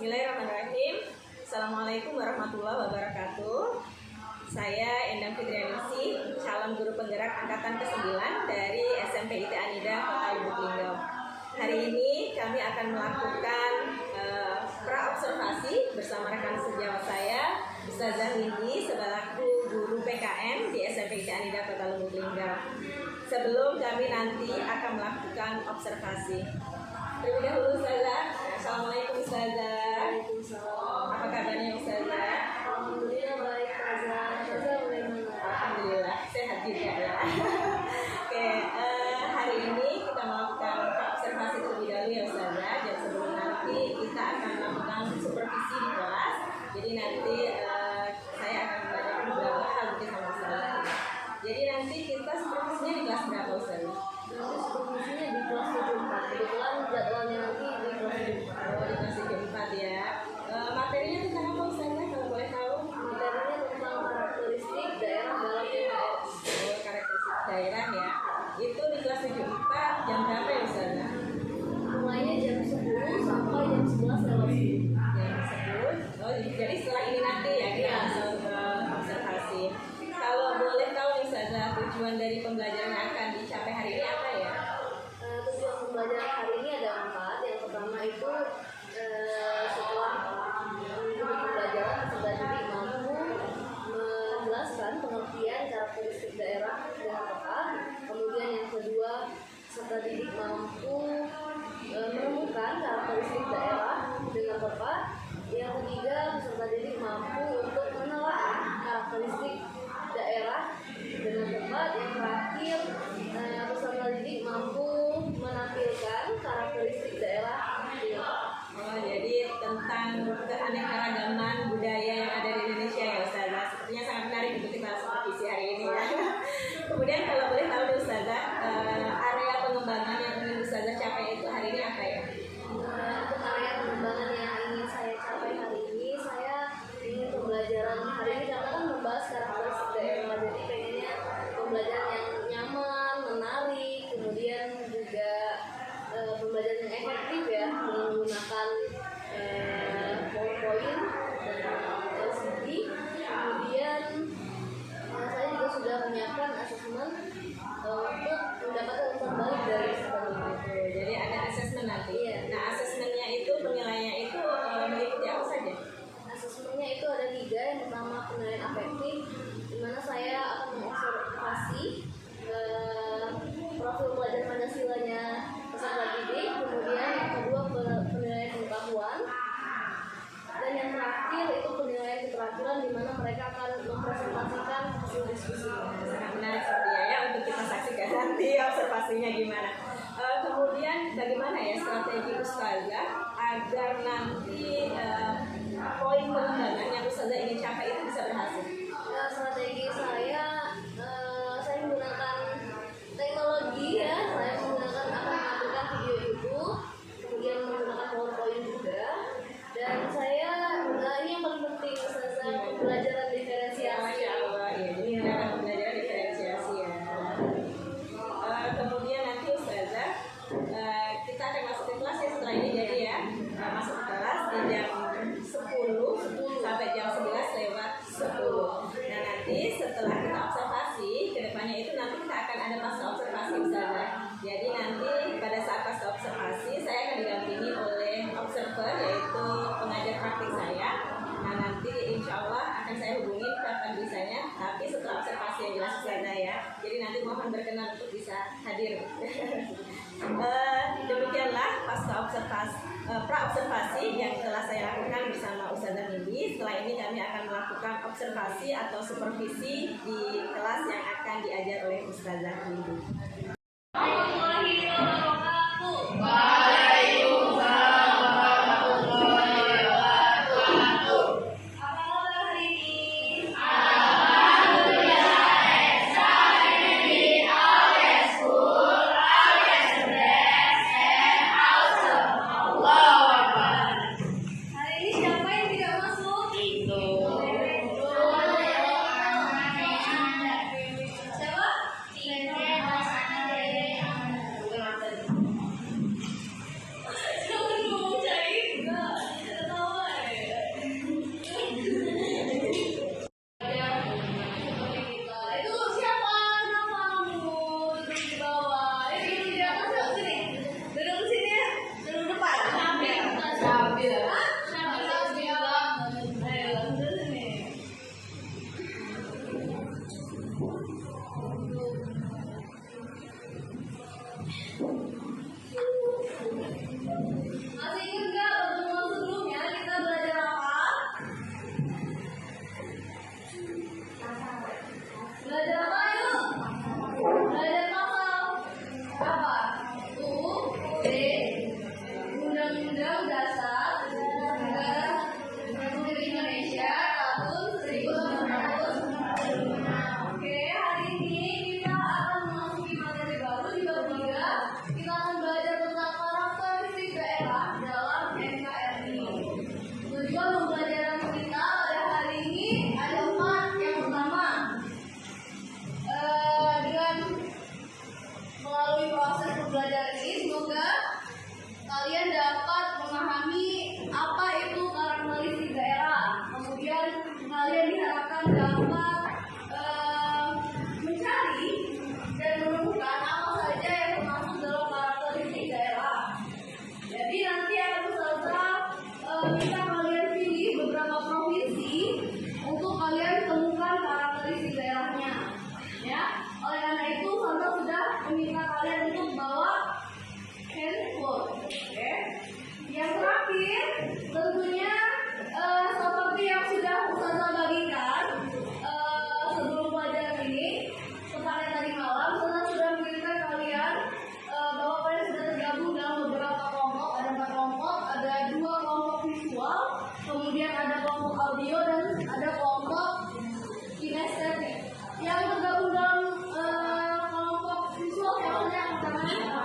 Bismillahirrahmanirrahim. Assalamualaikum warahmatullahi wabarakatuh. Saya Endang Fitrianingsih, calon guru penggerak angkatan ke-9 dari SMP IT Anida Kota Lubuk Linggau. Hari ini kami akan melakukan pra-observasi bersama rekan sejawat saya, Ustazah Windy, selaku guru PKN di SMP IT Anida Kota Lubuk Linggau. Sebelum kami nanti akan melakukan observasi, terlebih dahulu Ustazah, Assalamualaikum Ustazah. Waalaikumsalam. Apa kabarnya Ustazah? Alhamdulillah baik Ustazah. Alhamdulillah sehat juga ya. Oke, hari ini kita melakukan observasi terlebih dahulu ya Ustazah. Dan sebelum nanti kita akan melakukan supervisi di kelas. Jadi nanti saya akan menanyakan beberapa hal mungkin sama Ustazah. Jadi nanti kita supervisinya di kelas berapa Ustazah? Nanti supervisinya di kelas 74. Kebetulan jadwalnya nanti di kelas 74. Oh, di kelas 74 ya. Materinya tentang apa Ustazah kalau boleh tahu? Materinya tentang karakteristik daerah dalam PKS. Oh, karakteristik daerah ya. Itu di kelas 74 jam berapa ya Ustazah? Mulainya jam 10 sampai jam 11 lewat 10. Jam 10. Oh, jadi setelah ini nanti ya kita langsung ke observasi. Kalau boleh tahu nih Ustazah, tujuan dari pembelajaran yang akan dicapai hari ini apa ya? Tujuan pembelajaran hari ini ada 4. Yang pertama itu setelah mengikuti pembelajaran peserta didik mampu menjelaskan pengertian karakteristik daerah dengan tepat. Kemudian yang kedua, peserta didik mampu menemukan karakteristik daerah dengan tepat. Yang ketiga, peserta didik mampu untuk menelaah karakteristik daerah dengan tepat. Yang terakhir, peserta didik mampu menampilkan karakteristik daerah dengan tepat. Oh, jadi tentang keanekaragaman budaya yang ada di Indonesia ya Ustazah. Sepertinya sangat menarik untuk kita supervisi hari ini ya. Kemudian kalau boleh tahu nih Ustazah, area pengembangan yang ingin Ustazah capai itu hari ini apa ya? Untuk area pengembangan yang ingin saya capai hari ini, saya ingin pembelajaran hari ini karena kan membahas karakteristik daerah, jadi pengennya pembelajaran yang nyaman, menarik, kemudian juga pembelajaran yang efektif ya, menggunakan PowerPoint dan LCD. Kemudian saya juga sudah menyiapkan asesmen untuk mendapatkan umpan balik dari peserta. Jadi ada asesmen nanti. Iya. Nah, asesmennya itu penilaiannya itu meliputi apa saja? Asesmennya itu ada 3. Yang pertama penilaian afektif, di mana saya akan mengobservasi profil pelajar Pancasilanya peserta didik. Kemudian yang kedua penilaian pengetahuan, dan yang terakhir itu penilaian keterampilan, di mana mereka akan mempresentasikan hasil diskusi. Sangat menarik sepertinya ya untuk kita saksikan nanti observasinya gimana. Kemudian bagaimana ya strategi Ustazah agar nanti poin pengembangan yang Ustazah ingin capai itu bisa berhasil? Strategi saya menggunakan teknologi ya. Saya menggunakan akan menggunakan video YouTube, kemudian menggunakan PowerPoint juga, dan saya ini yang paling penting Ustazah, pembelajaran diferensiasi. Masya Allah, ya. Jadi ada pembelajaran diferensiasi ya. Kemudian nanti Ustazah kita akan masuk ke kelas ya setelah ini, jadi ya masuk ke kelas di jam 10 sampai jam 11 lewat 10. Nah nanti setelah kita observasi, kedepannya itu nanti kita akan ada pasca observasi Ustazah. Jadi nanti pada saat pasca observasi saya akan didampingi oleh observer, yaitu pengajar praktik saya. Nah nanti insya Allah akan saya hubungi kapan bisanya, tapi setelah observasi yang jelas Ustazah ya. Jadi nanti mohon berkenan untuk bisa hadir. Demikianlah pasca observasi, pra-observasi yang telah saya lakukan bersama Ustazah Windy. Setelah ini kami akan melakukan observasi atau supervisi di kelas yang akan diajar oleh Ustazah Windy. Siapa? kemudian ada kelompok audio dan ada kelompok kinestetik. Yang tergabung dalam kelompok visual siapa yang namanya?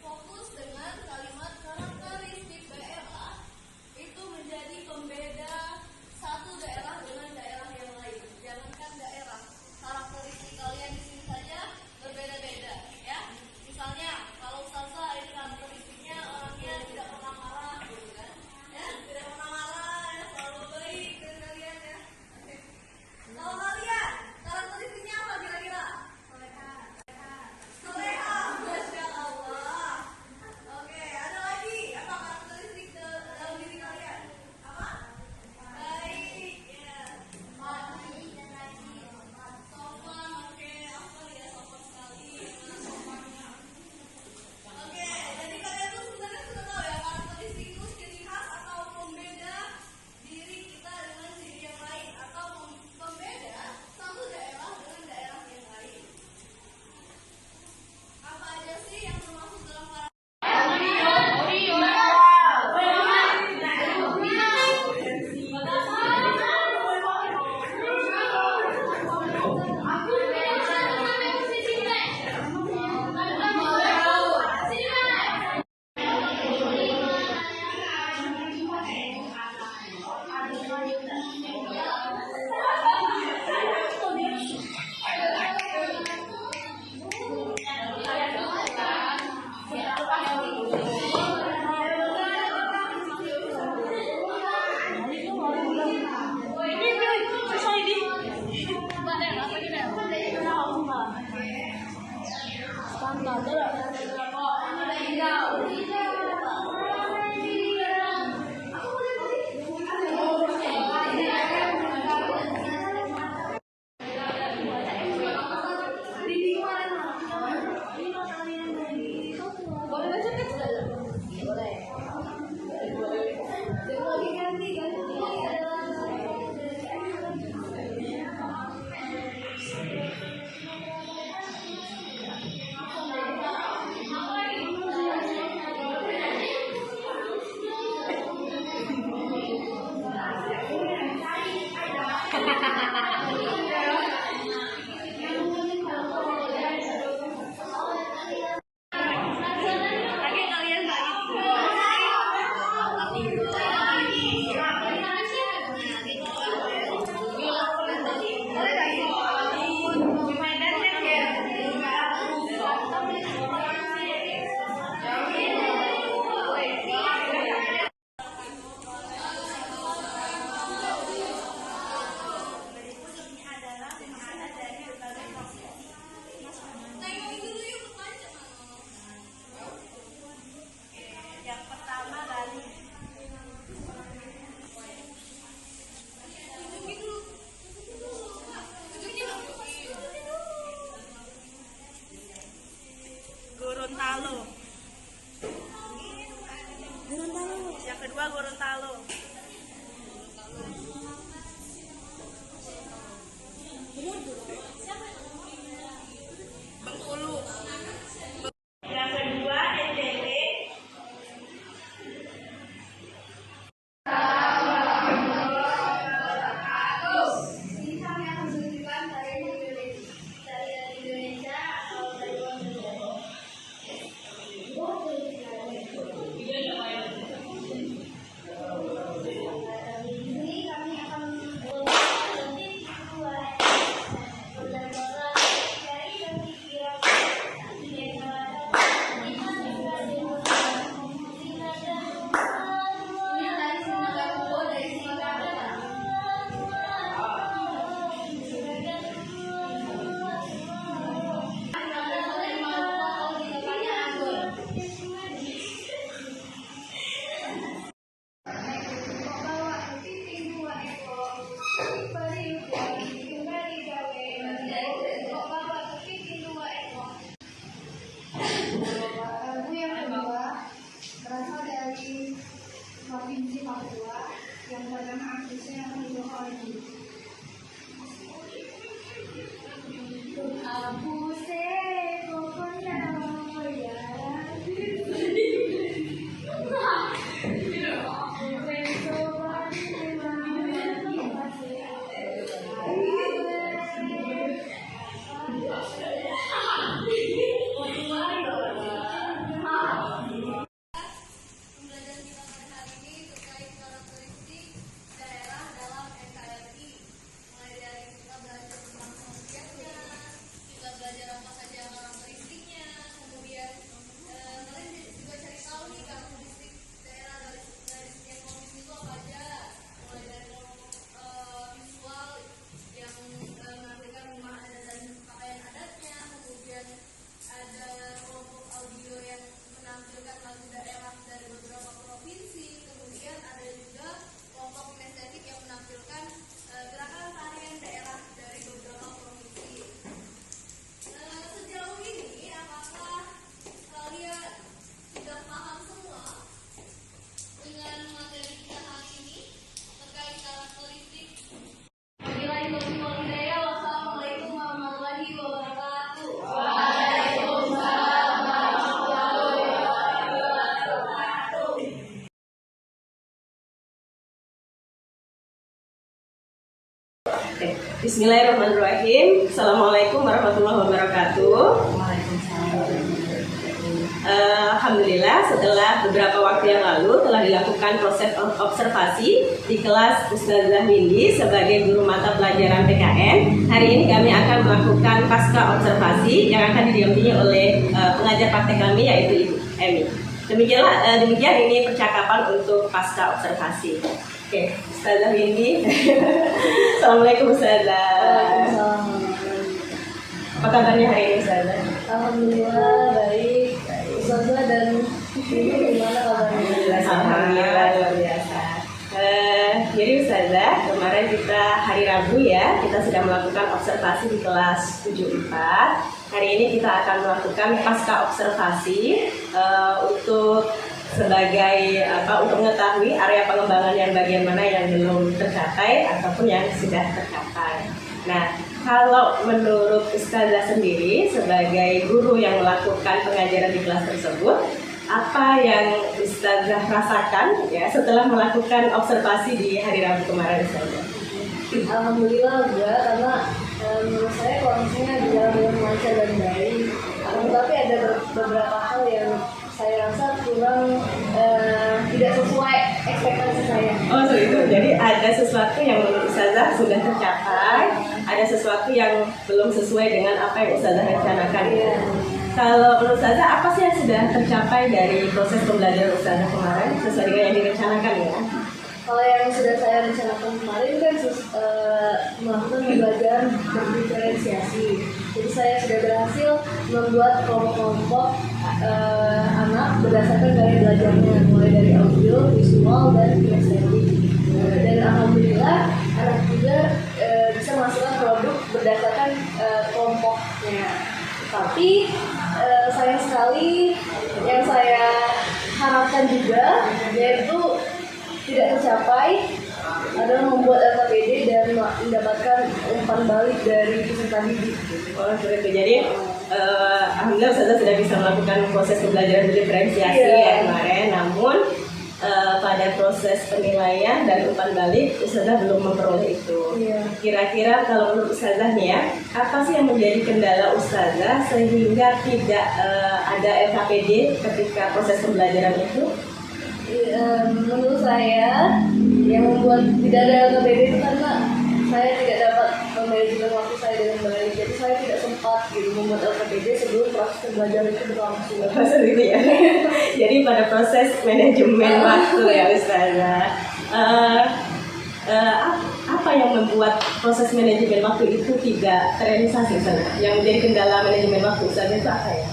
Fokus dengan kalimat karakteristik daerah itu menjadi Provinsi Papua yang terkena aktifnya hidroalgi. Aku Bismillahirrahmanirrahim. Assalamualaikum warahmatullahi wabarakatuh. Alhamdulillah, setelah beberapa waktu yang lalu telah dilakukan proses observasi di kelas Ustazah Windy sebagai guru mata pelajaran PKN. Hari ini kami akan melakukan pasca observasi yang akan didampingi oleh pengajar praktek kami, yaitu Ibu Emi. Demikian ini percakapan untuk pasca observasi. Oke, Ustazah Windy. Assalamualaikum Ustazah. Waalaikumsalam. Apa kabarnya hari ini Ustazah? Alhamdulillah baik. Ustazah dan Ibu gimana kabarnya? Alhamdulillah luar biasa. Jadi Ustazah, kemarin kita hari Rabu ya, kita sudah melakukan observasi di kelas 74. Hari ini kita akan melakukan pasca observasi untuk untuk mengetahui area pengembangan yang bagian mana yang belum tercapai ataupun yang sudah tercapai. Nah, kalau menurut Ustazah sendiri sebagai guru yang melakukan pengajaran di kelas tersebut, apa yang Ustazah rasakan ya setelah melakukan observasi di hari Rabu kemarin Ustazah? Alhamdulillah juga, karena menurut saya kondisinya berjalan dengan lancar dan baik. Tetapi ada beberapa hal yang saya rasa kurang tidak sesuai ekspektasi saya. Oh, itu. Jadi ada sesuatu yang menurut Ustazah sudah tercapai, ada sesuatu yang belum sesuai dengan apa yang Ustazah rencanakan. Iya. Kalau menurut Ustazah, apa sih yang sudah tercapai dari proses pembelajaran Ustazah kemarin sesuai dengan yang direncanakan ya? Kalau yang sudah saya rencanakan kemarin kan melakukan pembelajaran berdiferensiasi. Jadi saya sudah berhasil membuat kelompok-kelompok anak berdasarkan gaya belajarnya, mulai dari audio, visual, dan kinestetik. Dan alhamdulillah anak juga bisa menghasilkan produk berdasarkan kelompoknya. Tapi sayang sekali yang saya harapkan juga yaitu tidak tercapai adalah membuat LKPD dan mendapatkan umpan balik dari peserta didik. Oh, seperti itu. Jadi alhamdulillah Ustazah sudah bisa melakukan proses pembelajaran diferensiasi ya kemarin. Namun pada proses penilaian dan umpan balik Ustazah belum memperoleh itu. Kira-kira kalau menurut Ustazah nih ya, apa sih yang menjadi kendala Ustazah sehingga tidak ada LKPD ketika proses pembelajaran itu? Menurut saya yang membuat tidak ada LKPD itu karena saya tidak dapat memanajemen waktu saya dengan baik. Jadi saya tidak sempat membuat LKPD sebelum proses pembelajaran itu berlangsung. Seperti ya. Jadi pada proses manajemen waktu ya Ustazah. Apa yang membuat proses manajemen waktu itu tidak terrealisasi Ustazah? Yang menjadi kendala manajemen waktu Ustazah itu apa ya?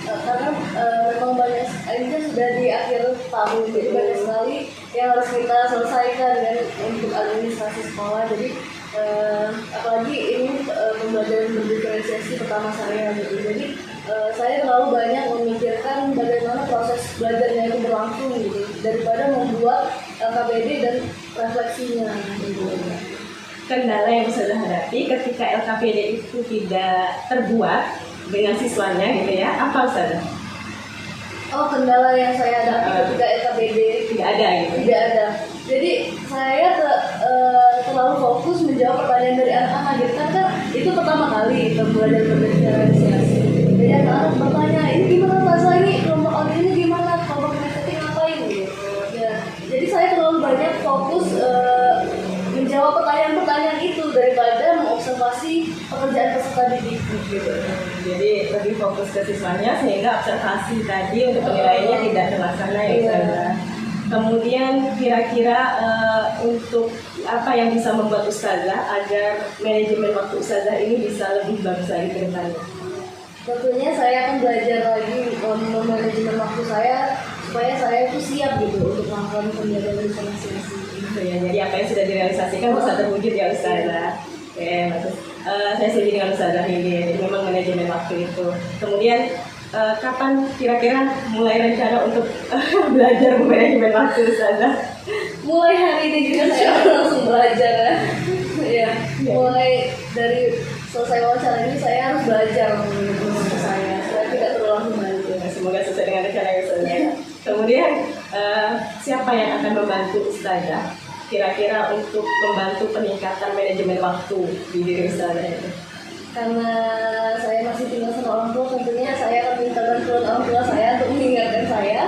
Karena memang banyak, ini kan sudah di akhir tahun, jadi banyak sekali yang harus kita selesaikan dan untuk administrasi sekolah. Jadi apalagi ini pembelajaran berdiferensiasi pertama saya gitu. Jadi kendala yang Ustazah hadapi ketika LKPD itu tidak terbuat dengan siswanya gitu ya, apa Ustazah? Oh, kendala yang saya hadapi ketika LKPD Tidak ada gitu. tidak ada. Jadi saya terlalu fokus menjawab pertanyaan dari anak-anak gitu kan itu pertama kali kita belajar berdiskusi. Jadi anak-anak bertanya, ini gimana bahasa ini, kelompok kali ini gimana, kelompok kinetik ngapain gitu. Ya, jadi saya terlalu banyak fokus menjawab pertanyaan-pertanyaan itu daripada mengobservasi pekerjaan peserta didik gitu. Jadi lebih fokus ke siswanya sehingga observasi tadi untuk penilaiannya tidak terlaksana ya Ustazah. Kemudian kira-kira untuk apa yang bisa membuat Ustazah agar manajemen waktu Ustazah ini bisa lebih bagus lagi ke depannya? Tentunya saya akan belajar lagi manajemen waktu saya supaya saya itu siap gitu untuk melakukan penjagaan di masing-masing. Ya, jadi apa yang sudah direalisasikan bisa terwujud ya Ustazah. Oke, maksud saya setuju dengan Ustazah ini. Jadi memang manajemen waktu itu. Kemudian kapan kira-kira mulai rencana untuk belajar manajemen waktu Ustazah? Mulai hari ini juga saya langsung belajar ya. Mulai dari selesai wawancara ini saya harus belajar manajemen waktu saya supaya tidak terulang kembali. Semoga sesuai dengan rencana yang Ustazah. Kemudian siapa yang akan membantu Ustazah kira-kira untuk membantu peningkatan manajemen waktu di diri Ustazah itu? Karena saya masih tinggal sama orang tua, tentunya saya akan minta bantuan orang tua saya untuk mengingatkan saya.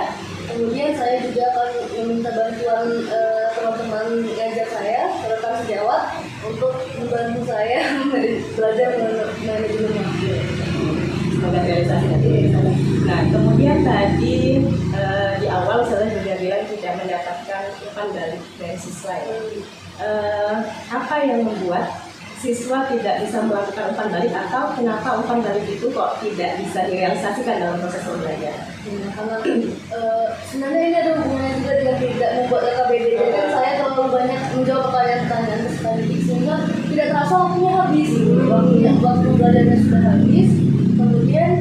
Kemudian saya juga akan meminta bantuan teman-teman ngajar saya, rekan sejawat, untuk membantu saya belajar manajemen waktu. Semoga realisasi nanti. Nah, kemudian tadi di awal saya juga bilang tidak mendapatkan umpan dari siswa ya. Apa yang membuat siswa tidak bisa melakukan umpan balik atau kenapa umpan balik itu kok tidak bisa direalisasikan dalam proses pembelajaran? Ya, karena sebenarnya ini ada hubungannya juga dengan tidak membuat LKPD. Jadi kan saya terlalu banyak menjawab pertanyaan-pertanyaan peserta didik sehingga tidak terasa waktunya habis. Waktu belajarnya sudah habis. Kemudian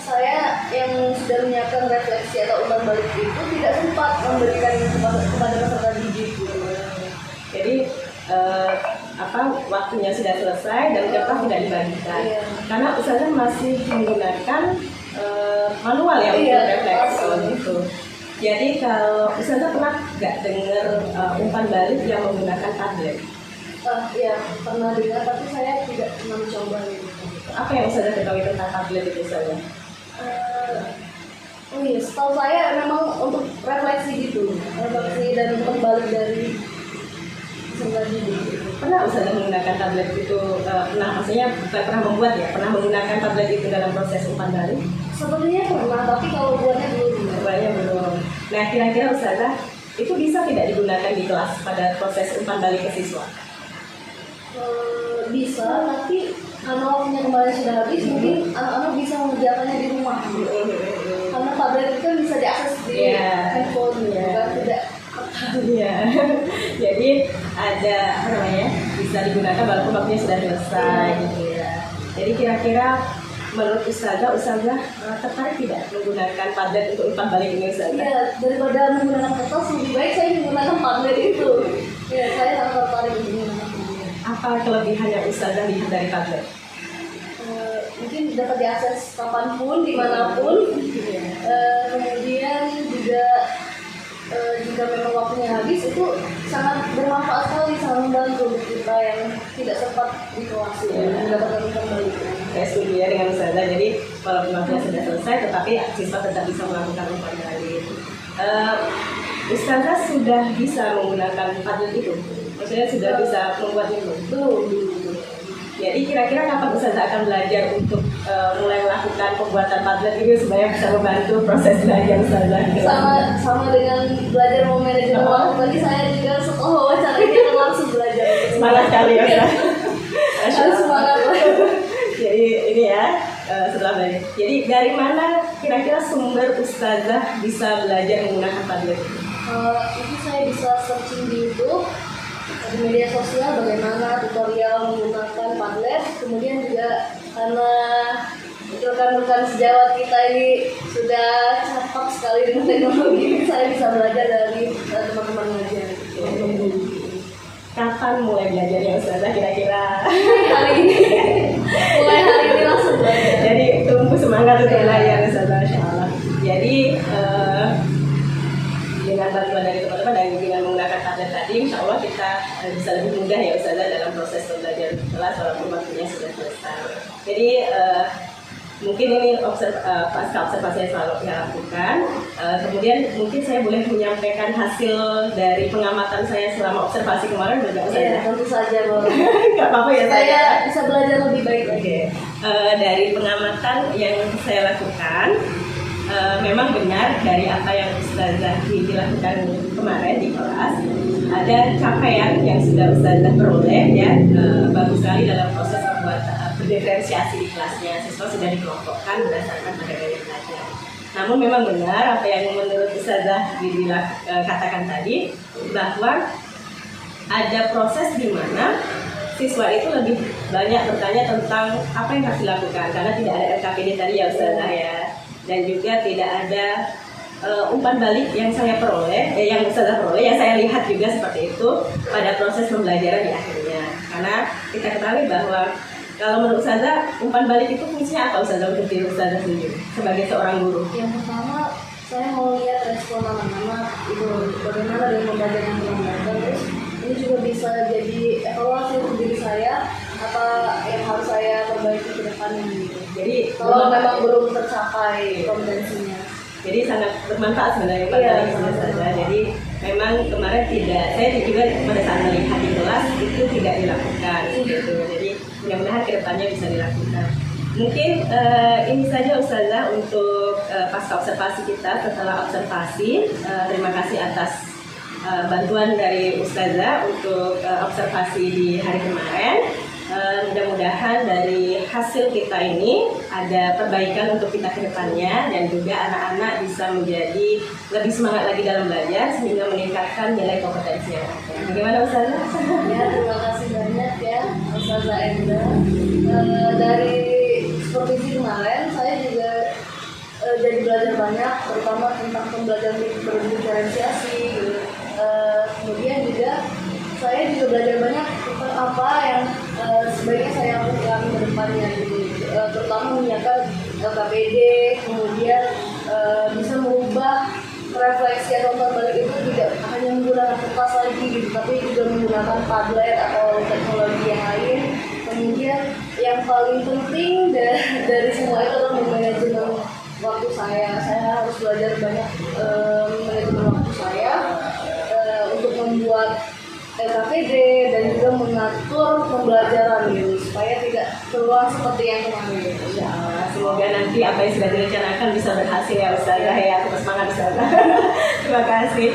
saya yang sudah menyiapkan refleksi atau umpan balik itu tidak sempat memberikan kepada peserta didik. Jadi waktunya sudah selesai dan kertas tidak dibagikan. Karena Ustazah masih menggunakan manual ya untuk refleksi itu. Jadi kalau Ustazah pernah nggak dengar umpan balik yang menggunakan tablet? Ya pernah dengar tapi saya tidak pernah mencoba gitu. Apa yang Ustazah ketahui tentang tablet itu Ustazah? Oh iya, setahu saya memang untuk refleksi gitu, refleksi dan umpan balik dari peserta didik. Pernah Ustazah menggunakan tablet itu? Maksudnya bukan pernah membuat ya, pernah menggunakan tablet itu dalam proses umpan balik? Sebenarnya pernah, tapi kalau buatnya belum. Buatnya belum. Nah, kira-kira Ustazah itu bisa tidak digunakan di kelas pada proses umpan balik ke siswa? Bisa, tapi karena waktunya kemarin sudah habis, mungkin anak-anak bisa mengerjakannya di rumah. Karena tablet itu kan bisa diakses di handphone, kan tidak. Iya, jadi ada apa namanya bisa digunakan walaupun waktunya sudah selesai gitu ya. Jadi kira-kira menurut Ustazah tertarik tidak menggunakan tablet untuk umpan balik ini Ustazah? Iya, daripada menggunakan kertas lebih baik saya menggunakan tablet itu. Ya, saya sangat tertarik untuk menggunakan tablet. Apa kelebihan yang Ustazah lihat dari tablet? Mungkin dapat diakses kapanpun, dimanapun. Kemudian juga jika memang waktunya habis itu sangat bermanfaat sekali, sangat membantu untuk kita yang tidak sempat di kelas mendapatkan kembali. Saya setuju ya dengan Ustazah. Jadi walaupun waktunya sudah selesai, tetapi siswa tetap bisa melakukan umpan balik. Ustazah sudah bisa menggunakan tablet itu, maksudnya sudah bisa membuat itu. Jadi kira-kira kapan Ustazah akan belajar untuk mulai melakukan pembuatan tablet itu supaya bisa membantu proses belajar Ustazah? Sama dengan belajar memanajemen waktu tadi, saya juga setelah wawancara ini akan langsung belajar. Semangat kali ya Ustazah. Harus semangat. Jadi ini ya setelah belajar. Jadi dari mana kira-kira sumber Ustazah bisa belajar menggunakan tablet? Itu saya bisa searching di YouTube, di media sosial bagaimana tutorial menggunakan tablet. Kemudian juga karena rekan-rekan sejawat kita ini sudah cepat sekali dengan teknologi, saya bisa belajar dari teman-teman ngajar. kapan mulai belajarnya Ustazah kira-kira? Hari ini, mulai hari ini langsung belajar. Jadi tumbuh semangat untuk belajar Ustazah, Masya Allah. Jadi dengan bantuan dari teman-teman dan dengan menggunakan tablet tadi, Insya Allah kita bisa lebih mudah ya Ustazah dalam proses pembelajaran kelas walaupun waktunya sudah selesai. Jadi mungkin ini pasca observasi yang selalu saya lakukan. Kemudian mungkin saya boleh menyampaikan hasil dari pengamatan saya selama observasi kemarin, boleh Ustazah? Iya, tentu saja boleh. Nggak apa-apa ya Saya bisa belajar lebih baik lagi. Dari pengamatan yang saya lakukan, memang benar dari apa yang Ustazah dilakukan kemarin di kelas, ada capaian yang sudah Ustazah peroleh ya, bagus sekali dalam proses membuat berdiferensiasi di kelasnya. Siswa sudah dikelompokkan berdasarkan materi belajar. Namun memang benar apa yang menurut Ustazah katakan tadi, bahwa ada proses di mana siswa itu lebih banyak bertanya tentang apa yang harus dilakukan, karena tidak ada LKPD tadi ya Ustazah ya, dan juga tidak ada umpan balik yang saya peroleh, yang Ustazah peroleh, yang saya lihat juga seperti itu pada proses pembelajaran di akhirnya. Karena kita ketahui bahwa kalau menurut Ustazah, umpan balik itu fungsinya apa Ustazah untuk diri Ustazah sendiri sebagai seorang guru? Yang pertama, saya mau lihat respon anak-anak itu bagaimana dengan pembelajaran yang dilakukan. Terus ini juga bisa jadi evaluasi untuk diri saya, apa yang harus saya perbaiki ke depannya gitu. Jadi kalau memang belum tercapai kompetensinya. Jadi sangat bermanfaat sebenarnya Pak dari Ustazah. Jadi memang kemarin saya juga pada saat melihat di kelas itu tidak dilakukan gitu. Jadi mudah-mudahan kedepannya bisa dilakukan. Mungkin ini saja Ustazah untuk pasca observasi kita. Setelah observasi, terima kasih atas bantuan dari Ustazah untuk observasi di hari kemarin. Mudah-mudahan dari hasil kita ini ada perbaikan untuk kita ke depannya, dan juga anak-anak bisa menjadi lebih semangat lagi dalam belajar sehingga meningkatkan nilai kompetensi yang ada. Bagaimana Ustazah? Ya, terima kasih banyak ya Ustazah Enda. Dari supervisi kemarin saya juga jadi belajar banyak, terutama tentang pembelajaran berdiferensiasi. Kemudian juga saya juga belajar banyak tentang apa yang sebaiknya saya lakukan ke depannya gitu. Terutama menyiapkan LKPD, kemudian bisa mengubah refleksi atau umpan balik itu tidak hanya menggunakan kertas lagi gitu, tapi juga menggunakan tablet atau teknologi yang lain. Kemudian yang paling penting dari semua itu adalah manajemen waktu saya harus belajar banyak manajemen waktu saya untuk membuat LKPD dan juga mengatur pembelajaran gitu supaya tidak keluar seperti yang kemarin. Insya Allah, semoga nanti apa yang sudah direncanakan bisa berhasil ya Ustazah ya. Terus semangat Ustazah. Terima kasih.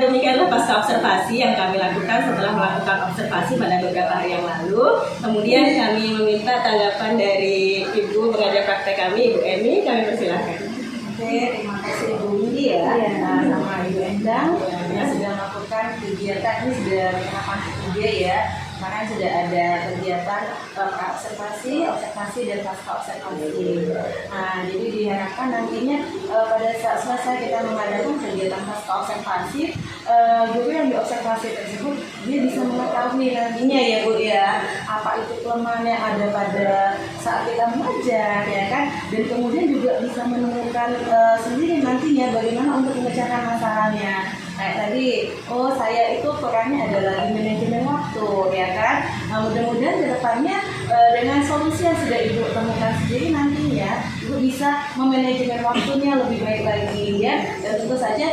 Demikianlah pasca observasi yang kami lakukan setelah melakukan observasi pada beberapa hari yang lalu. Kemudian kami meminta tanggapan dari Ibu pengajar praktek kami, Ibu Emi. Kami persilahkan. Oke, terima kasih Ibu Windy ya, sama Ibu Endang yang sudah melakukan kegiatan ini sudah tahapan ketiga ya. Kemarin sudah ada kegiatan observasi dan pasca observasi. Nah, jadi diharapkan nantinya pada saat selesai kita mengadakan kegiatan pasca observasi, guru yang diobservasi tersebut dia bisa mengetahui nantinya ya Bu ya, apa itu kelemahan yang ada pada saat kita mengajar ya kan, dan kemudian juga bisa menemukan sendiri nantinya bagaimana untuk memecahkan masalahnya. Kayak tadi, saya itu perannya adalah di manajemen waktu ya kan. Mudah-mudahan ke depannya dengan solusi yang sudah Ibu temukan sendiri nantinya Ibu bisa memanajemen waktunya lebih baik lagi ya. Dan tentu saja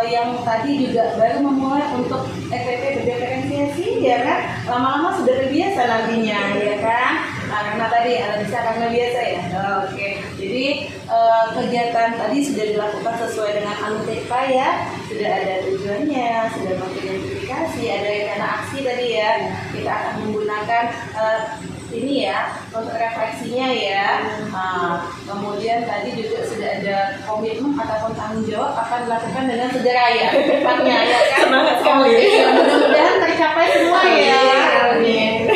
yang tadi juga baru memulai untuk FPP berdiferensiasi ya kan, lama-lama sudah terbiasa nantinya ya kan. Nah, karena tadi bisa karena biasa ya. Oke. Jadi kegiatan tadi sudah dilakukan sesuai dengan ANUTK ya. Sudah ada tujuannya, sudah mengidentifikasi, ada rencana aksi tadi ya. Kita akan menggunakan ini ya untuk refleksinya ya. Kemudian tadi juga sudah ada komitmen ataupun tanggung jawab akan dilakukan dengan segera ya. Cepatnya ya kan. Semangat sekali. Mudah-mudahan tercapai semua ya.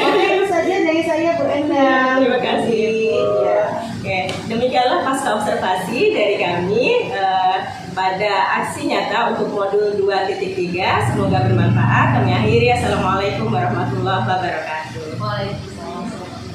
Oke, itu saja dari saya Bu Endang. Terima kasih. Ya. Oke, demikianlah pasca observasi dari kami. pada aksi nyata untuk modul 2.3. Semoga bermanfaat. Kami akhiri. Assalamualaikum warahmatullahi wabarakatuh. Waalaikumsalam.